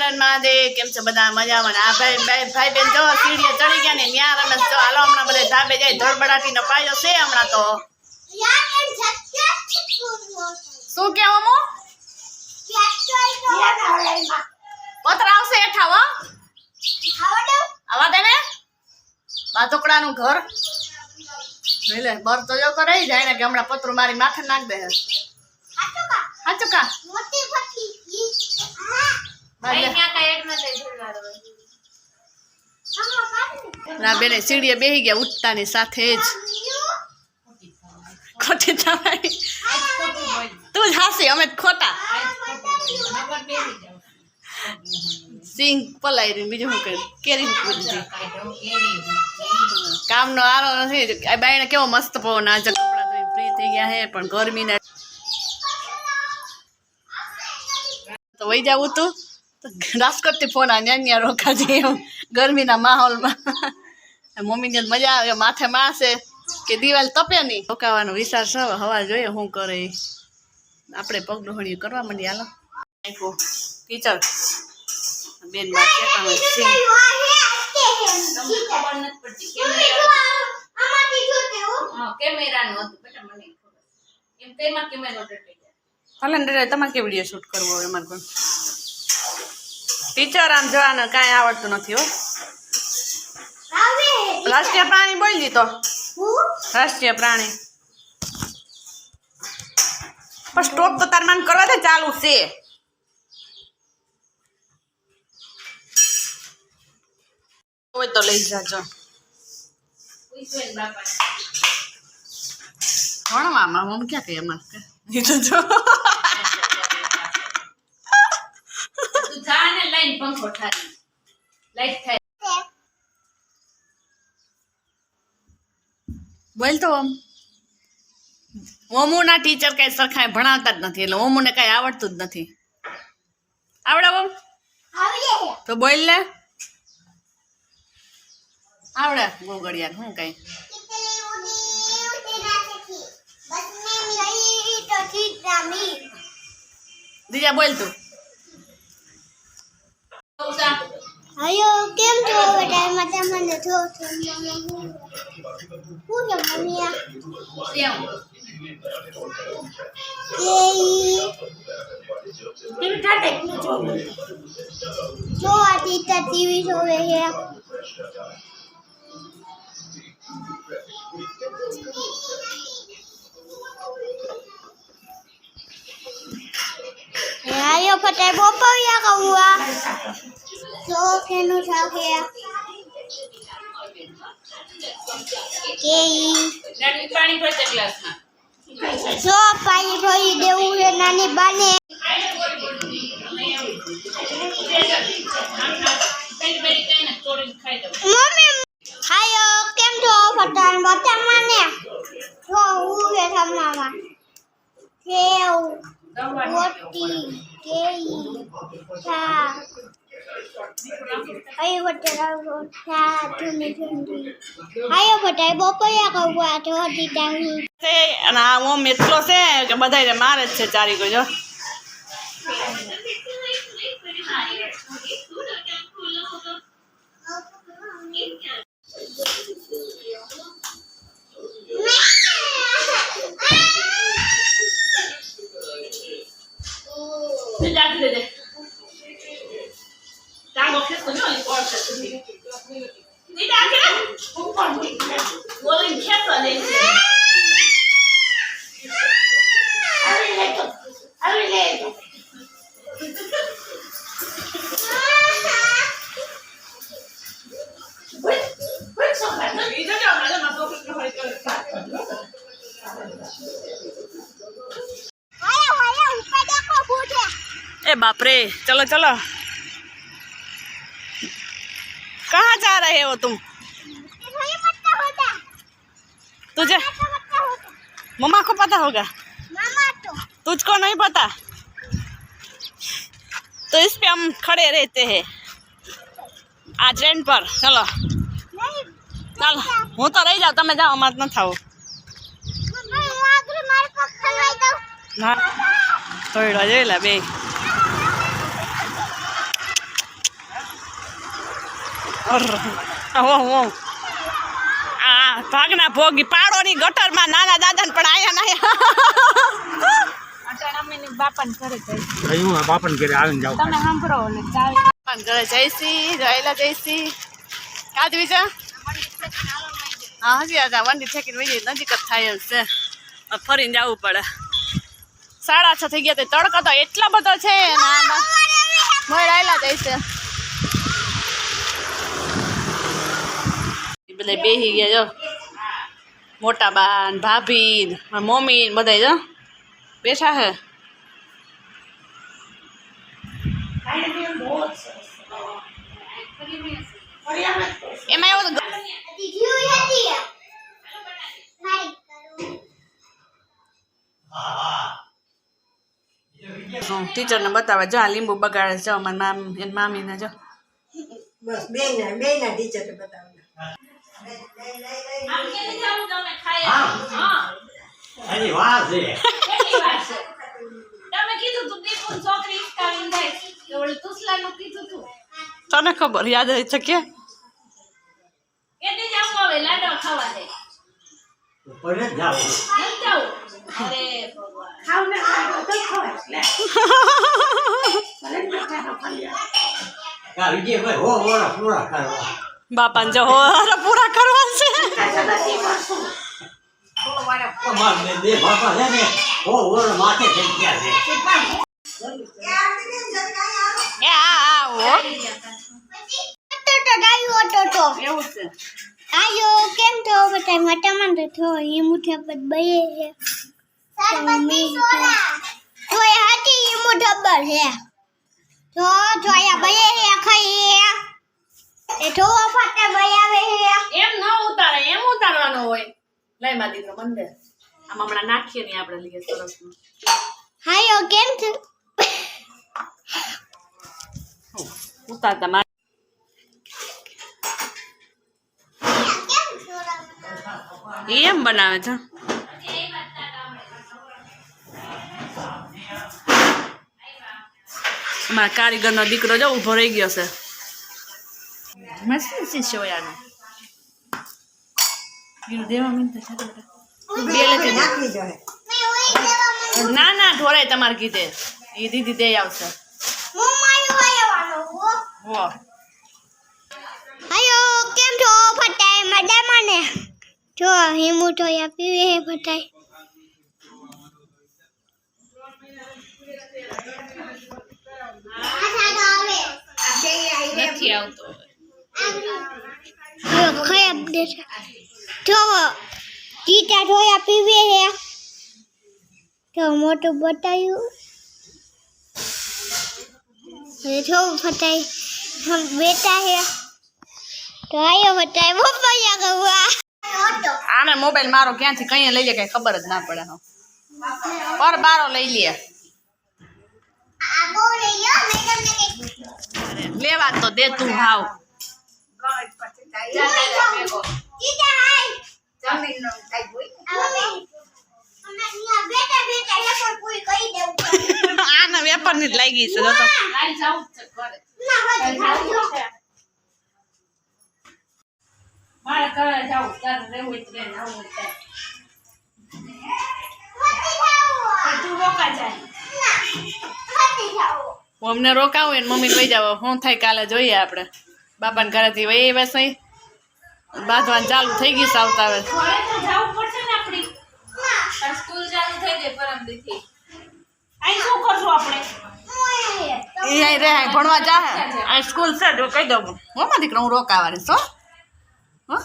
હર મહાદેવ કેમ છો બધા મજામાં આ ભાઈ બેન જો સીડીએ ચડી ગયા ને ન્યા રમેશ જો હાલો હમણાં બધે ધાબે જાય ધડબડાટીનો પાયો છે હમણાં તો શું કે અમો પત્ર આવશે હેઠા હો આવા દે ને બાતોકડાનું ઘર એટલે બર તો જો કરે જાય ને કે હમણાં પતરું મારી માથે નાખ દે હાચું કા ના બેને સીડીએ બેહી ગયા ઉઠતાની સાથે જ ખોટી તમારી તું જ હાસી અમે ખોટા સિંગ પલાઈ રહ્યું બીજું શું કર્યું કેરી દીધી કામનો આરો નથી બાઈને કેવો મસ્ત પવન આજે કપડા ધોઈ ફ્રી થઈ ગયા હે પણ ગરમીના તો વહી જવું તું રાજકોટથી ફોન આ ન્યા રોકાજે એમ ગરમીના માહોલમાં મમ્મીને મજા આવે માથે માસે કે દિવાલ તપે નહીં રોકાવાનો વિચાર છે હવા જોઈએ શું કરે આપણે પગ ડોહળીઓ કરવા માંડી હાલો ટીચર બેન માં તમારે કે વિડીયો શૂટ કરવો હોય અમારે પણ ટીચર આમ જવાનું કાંઈ આવડતું નથી હો રાષ્ટ્રીય પ્રાણી બોલી દીધો રાષ્ટ્રીય પ્રાણી પણ સ્ટોપ તો તાર માન કરવા દે ચાલુ છે હોય તો લઈ જાજો ભણવામાં મમ્મી ક્યાં કહે અમારે દીધું જો બોલ તો ઓમુના ટીચર કઈ સરખા ભણાવતા જ નથી એટલે ઓમુને કઈ આવડતું જ નથી આવડે ઓમ તો બોલ લે આવડે ગોગડિયા હું કઈ દીજા બોલ તું Ayo, કેમ છો બેટા માતા મને જો હું ને મમ્મી કેમ ટીવી ઠાટે જો આ ટીચર ટીવી જોવે છે ayo pakai bopo ya kau so kenu sahaja નાની પાણી ભરતે ગ્લાસમાં so પાણી ભરી દેવું છે નાની બાને મમ્મી ayo કેમ છો પટાણ બતા મને જો હું છે તમારા કેવ Roti, kei, cha. Ayo betul cha, cumi. Ayo betul bopo ya kau buat roti dahulu. અને આ ઓમ એટલો છે કે બધાય મારે જ છે ચારી કોઈ જો ए बाप रे चलो चलो कहाँ जा रहे हो तुम तुझे मम्मा को पता होगा तुझको नहीं पता तो इस पे हम खड़े रहते हैं आज ट्रेन पर चलो चलो हूँ तो रही जाओ तमे जाओ मत न थाओ हाँ थोड़ा જોઈ લે બે આ ભાગના ભોગી પાડોની ગટરમાં નાના દાદાને પણ આયા બાપાને ઘરે જઈશ હું બાપન ઘરે આવીને જાઉં તમે સાંભળો ને ચાવી પણ ઘરે જઈશી રહેલા જઈશી કાજ વિચાર હા હજી આ વંડી ઠેકીને વહી નજીક જ થાય જ છે ફરીને જવું પડે 6:30 થઈ ગયા તો તડકો તો એટલો બધો છે રહેલા જઈશે બધા બેસી ગયા જો મોટા બાન ભાભી મમ્મી બધા જો બેઠા હે એમાં એવું ટીચરને બતાવે જો આ લીંબુ બગાડે જો અમારા મામીને જો બસ બેયના ટીચરને બતાવવાના હજી વાર છે તમે કીધું તું દીપુ છોકરી ઇસ્કાવીને જાય તો ઓલે તુસલાનું કીધું તું તને ખબર યાદ રહી છે કે એને જાવ હવે લાડો ખાવા દે પડે જ જાવ નથી જાવું અરે ભગવાન ખાવને તો ખવાય લે કા વિજય ભાઈ હો ઓરા પૂરા કરવા બાપાને જો હોરા પૂરા કરવા છે અમાર ને દે બાપા છે ને હો ઓરા માથે થઈ ગયા છે એ આ હો તો એવું છે આયો કેમ તો બતાય મટામાં તો થો એ મુઠે પર બયે હે તો એ હતી એ મુઠે પર હે તો જોયા બયે હે ખાઈ એ તો ફટે બયાવે હે એમ ન ઉતારે એમ ઉતારવાનું હોય લઈ માં દીકરો બંધ આમ હમણાં નાખીએ ને આપણે લઈએ સરસ આયો કેમ તો ઉતારતા એમ બનાવે છે અમારા કારીગરનો દીકરો જો ઊભો રહી ગયો છે મસ્ત શીશો યાનો દેવા મીનતા છે નાખી જોઈએ ના ના ઢોરે તમારે કીધે એ દીદી દે આવશે મમ્માયો આયવાનો હો આયો કેમ તો ફટાય મડામાને જો હિમુ તો યા પીવે હે ફટાય નથી આવતો ખરાબ દેશે જો ટીટા ઢોયા પીવે હે તો મોટું બતાયું એ જો ફટાય હમ બેટા હે તો આયો ફટાય મોબાઈલ ગવા આને મોબાઈલ મારો ક્યાંથી કઈ લઈ લે કઈ ખબર જ ના પડે પર બારો લઈ લે આ બોલે યો મેડમ ને લેવા તો દે તું હાવ ટીટા હાય જમીનનો કઈ હોય બેટા બેટા હે પણ કોઈ કહી દેવું આને વેપાર ની જ લાગી છે જો તો લાઈ જાવ છે ઘરે ના હોય ખાજો મારે ઘરે જાવ તારે રહેવું જ રહે આવું જ થાય પણ તું રોકા જાય અમને રોકાવું એને મમ્મી લઈ જાવ શું થાય કાલે જોઈએ આપણે બાપાને ઘરેથી વહી બસ અહીં બાંધવાનું ચાલુ થઈ ગઈ આવતા આવે ઘરે તો જાવું પડશે ને આપણી સ્કૂલ ચાલુ થઈ જાય પરમદીથી અહીં શું કરશું આપણે એ અહીં રહે અહીં ભણવા જાહે અહીં સ્કૂલ છે જો કહી દઉં હો માં દીકરા હું રોકાવાની છો હો